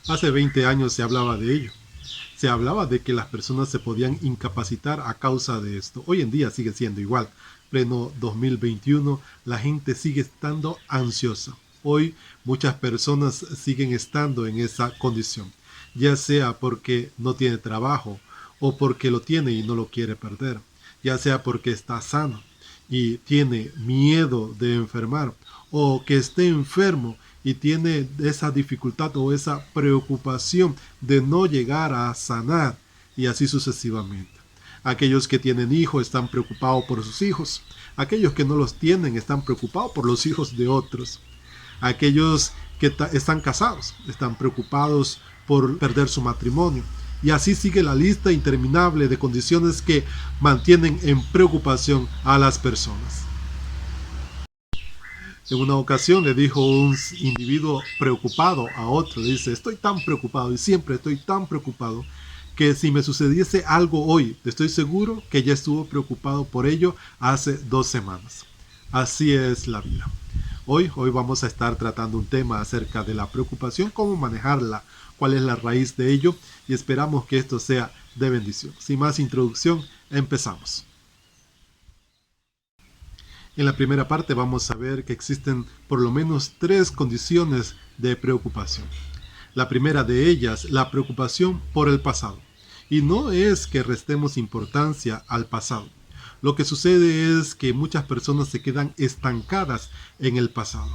Hace 20 años se hablaba de ello. Se hablaba de que las personas se podían incapacitar a causa de esto. Hoy en día sigue siendo igual. Pleno 2021, la gente sigue estando ansiosa. Hoy muchas personas siguen estando en esa condición, ya sea porque no tiene trabajo o porque lo tiene y no lo quiere perder, ya sea porque está sano y tiene miedo de enfermar, o que esté enfermo y tiene esa dificultad o esa preocupación de no llegar a sanar, y así sucesivamente. Aquellos que tienen hijos están preocupados por sus hijos. Aquellos que no los tienen están preocupados por los hijos de otros. Aquellos que están casados están preocupados por perder su matrimonio. Y así sigue la lista interminable de condiciones que mantienen en preocupación a las personas. En una ocasión le dijo un individuo preocupado a otro, dice, estoy tan preocupado y siempre estoy tan preocupado que si me sucediese algo hoy, estoy seguro que ya estuvo preocupado por ello hace 2 semanas. Así es la vida. Hoy vamos a estar tratando un tema acerca de la preocupación, cómo manejarla, cuál es la raíz de ello, y esperamos que esto sea de bendición. Sin más introducción, empezamos. En la primera parte vamos a ver que existen por lo menos 3 condiciones de preocupación. La primera de ellas, la preocupación por el pasado. Y no es que restemos importancia al pasado. Lo que sucede es que muchas personas se quedan estancadas en el pasado.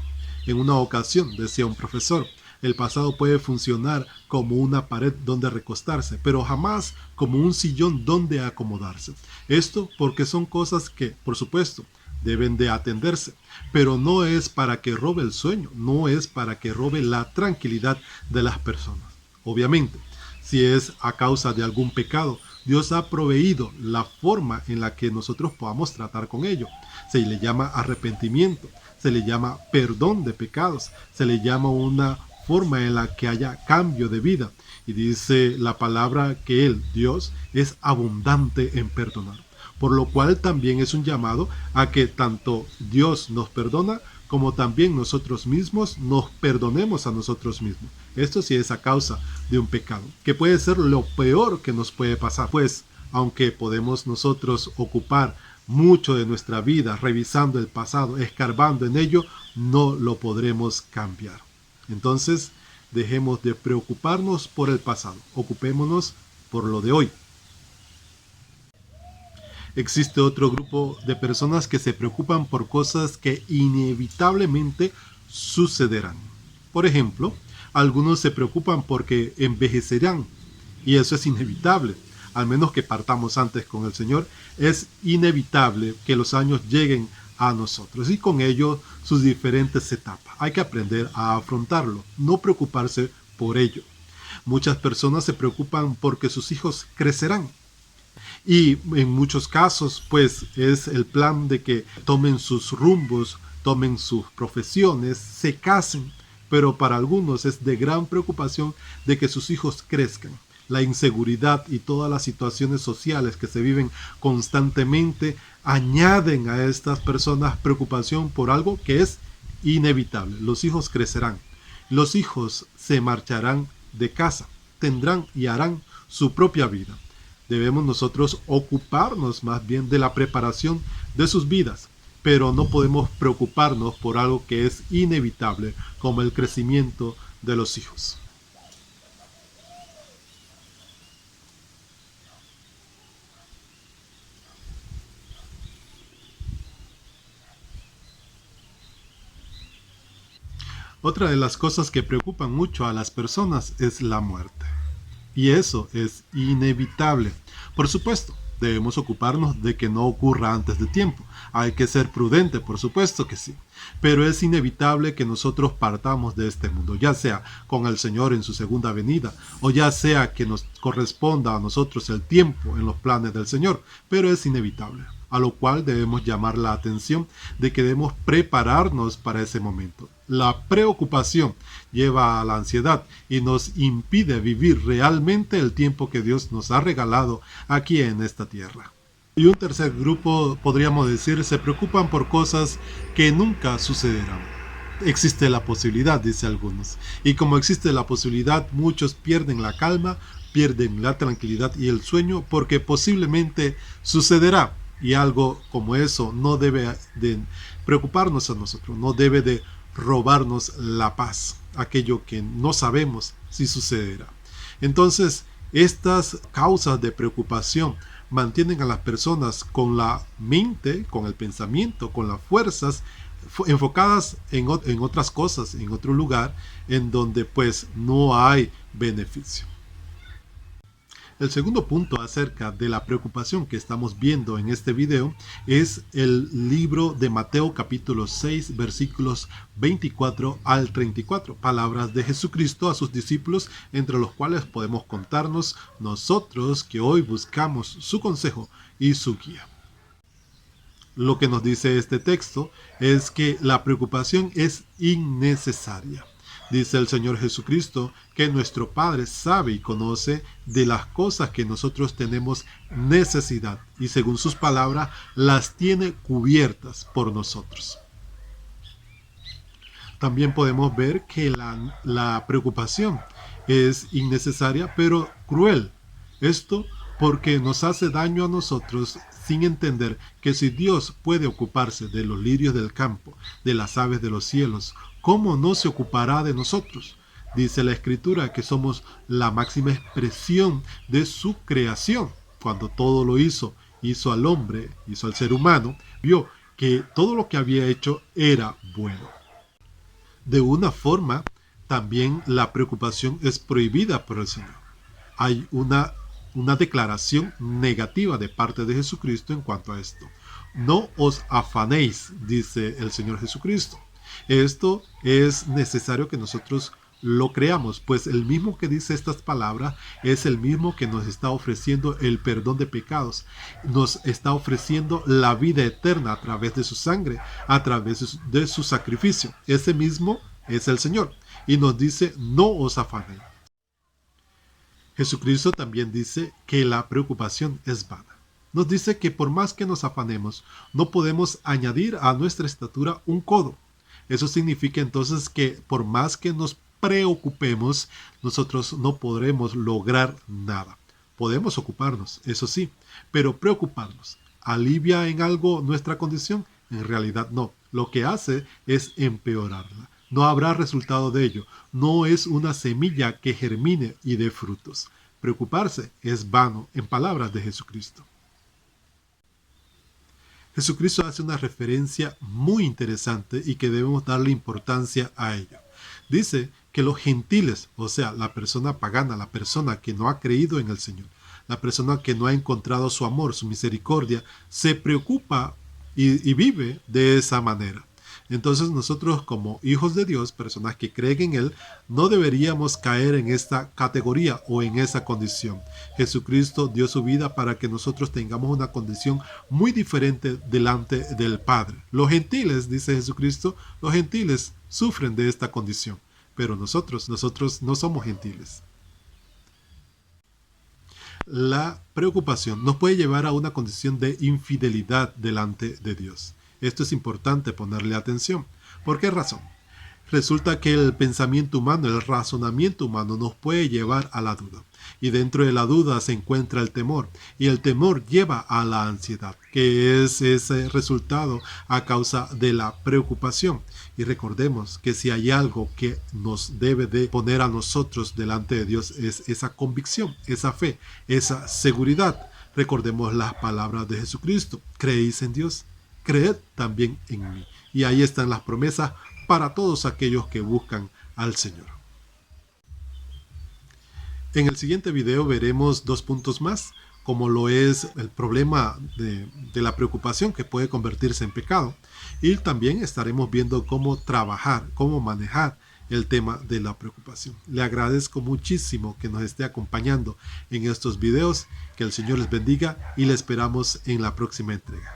En una ocasión, decía un profesor, el pasado puede funcionar como una pared donde recostarse, pero jamás como un sillón donde acomodarse. Esto porque son cosas que, por supuesto, deben de atenderse, pero no es para que robe el sueño, no es para que robe la tranquilidad de las personas. Obviamente, si es a causa de algún pecado, Dios ha proveído la forma en la que nosotros podamos tratar con ello. Se le llama arrepentimiento, se le llama perdón de pecados, se le llama una forma en la que haya cambio de vida. Y dice la palabra que Él, Dios, es abundante en perdonar. Por lo cual también es un llamado a que tanto Dios nos perdona como también nosotros mismos nos perdonemos a nosotros mismos. Esto sí es a causa de un pecado, que puede ser lo peor que nos puede pasar, pues aunque podemos nosotros ocupar mucho de nuestra vida revisando el pasado, escarbando en ello, no lo podremos cambiar. Entonces, dejemos de preocuparnos por el pasado, ocupémonos por lo de hoy. Existe otro grupo de personas que se preocupan por cosas que inevitablemente sucederán. Por ejemplo, algunos se preocupan porque envejecerán, y eso es inevitable. Al menos que partamos antes con el Señor, es inevitable que los años lleguen a nosotros y con ello sus diferentes etapas. Hay que aprender a afrontarlo, no preocuparse por ello. Muchas personas se preocupan porque sus hijos crecerán. Y en muchos casos, pues, es el plan de que tomen sus rumbos, tomen sus profesiones, se casen. Pero para algunos es de gran preocupación de que sus hijos crezcan. La inseguridad y todas las situaciones sociales que se viven constantemente añaden a estas personas preocupación por algo que es inevitable. Los hijos crecerán. Los hijos se marcharán de casa, tendrán y harán su propia vida. Debemos nosotros ocuparnos más bien de la preparación de sus vidas, pero no podemos preocuparnos por algo que es inevitable, como el crecimiento de los hijos. Otra de las cosas que preocupan mucho a las personas es la muerte. Y eso es inevitable. Por supuesto, debemos ocuparnos de que no ocurra antes de tiempo. Hay que ser prudente, por supuesto que sí. Pero es inevitable que nosotros partamos de este mundo, ya sea con el Señor en su segunda venida, o ya sea que nos corresponda a nosotros el tiempo en los planes del Señor. Pero es inevitable. A lo cual debemos llamar la atención de que debemos prepararnos para ese momento. La preocupación lleva a la ansiedad y nos impide vivir realmente el tiempo que Dios nos ha regalado aquí en esta tierra. Y un tercer grupo, podríamos decir, se preocupan por cosas que nunca sucederán. existe la posibilidad, dice algunos. Y como existe la posibilidad, muchos pierden la calma, pierden la tranquilidad y el sueño porque posiblemente sucederá. Y algo como eso no debe de preocuparnos a nosotros, no debe de robarnos la paz, aquello que no sabemos si sucederá. Entonces, estas causas de preocupación mantienen a las personas con la mente, con el pensamiento, con las fuerzas enfocadas en otras cosas, en otro lugar, en donde pues no hay beneficio. El segundo punto acerca de la preocupación que estamos viendo en este video es el libro de Mateo capítulo 6 versículos 24 al 34, palabras de Jesucristo a sus discípulos, entre los cuales podemos contarnos nosotros que hoy buscamos su consejo y su guía. Lo que nos dice este texto es que la preocupación es innecesaria. Dice el Señor Jesucristo que nuestro Padre sabe y conoce de las cosas que nosotros tenemos necesidad y según sus palabras las tiene cubiertas por nosotros. También podemos ver que la preocupación es innecesaria pero cruel. Esto porque nos hace daño a nosotros sin entender que si Dios puede ocuparse de los lirios del campo, de las aves de los cielos, ¿cómo no se ocupará de nosotros? Dice la Escritura que somos la máxima expresión de su creación. Cuando todo lo hizo al hombre, hizo al ser humano, vio que todo lo que había hecho era bueno. De una forma, también la preocupación es prohibida por el Señor. Hay una declaración negativa de parte de Jesucristo en cuanto a esto. No os afanéis, dice el Señor Jesucristo. Esto es necesario que nosotros lo creamos, pues el mismo que dice estas palabras es el mismo que nos está ofreciendo el perdón de pecados, nos está ofreciendo la vida eterna a través de su sangre, a través de su sacrificio. Ese mismo es el Señor y nos dice no os afanéis. Jesucristo también dice que la preocupación es vana. Nos dice que por más que nos afanemos, no podemos añadir a nuestra estatura un codo. Eso significa entonces que por más que nos preocupemos, nosotros no podremos lograr nada. Podemos ocuparnos, eso sí, pero preocuparnos, ¿alivia en algo nuestra condición? En realidad no. Lo que hace es empeorarla. No habrá resultado de ello. No es una semilla que germine y dé frutos. Preocuparse es vano, en palabras de Jesucristo. Jesucristo hace una referencia muy interesante y que debemos darle importancia a ello. Dice que los gentiles, o sea, la persona pagana, la persona que no ha creído en el Señor, la persona que no ha encontrado su amor, su misericordia, se preocupa y vive de esa manera. Entonces nosotros como hijos de Dios, personas que creen en Él, no deberíamos caer en esta categoría o en esa condición. Jesucristo dio su vida para que nosotros tengamos una condición muy diferente delante del Padre. Los gentiles, dice Jesucristo, los gentiles sufren de esta condición, pero nosotros no somos gentiles. La preocupación nos puede llevar a una condición de infidelidad delante de Dios. Esto es importante ponerle atención. ¿Por qué razón? Resulta que el pensamiento humano, el razonamiento humano nos puede llevar a la duda. Y dentro de la duda se encuentra el temor. Y el temor lleva a la ansiedad, que es ese resultado a causa de la preocupación. Y recordemos que si hay algo que nos debe de poner a nosotros delante de Dios es esa convicción, esa fe, esa seguridad. Recordemos las palabras de Jesucristo. ¿Creéis en Dios? Creed también en mí. Y ahí están las promesas para todos aquellos que buscan al Señor. En el siguiente video veremos 2 puntos más, como lo es el problema de la preocupación que puede convertirse en pecado. Y también estaremos viendo cómo trabajar, cómo manejar el tema de la preocupación. Le agradezco muchísimo que nos esté acompañando en estos videos. Que el Señor les bendiga y le esperamos en la próxima entrega.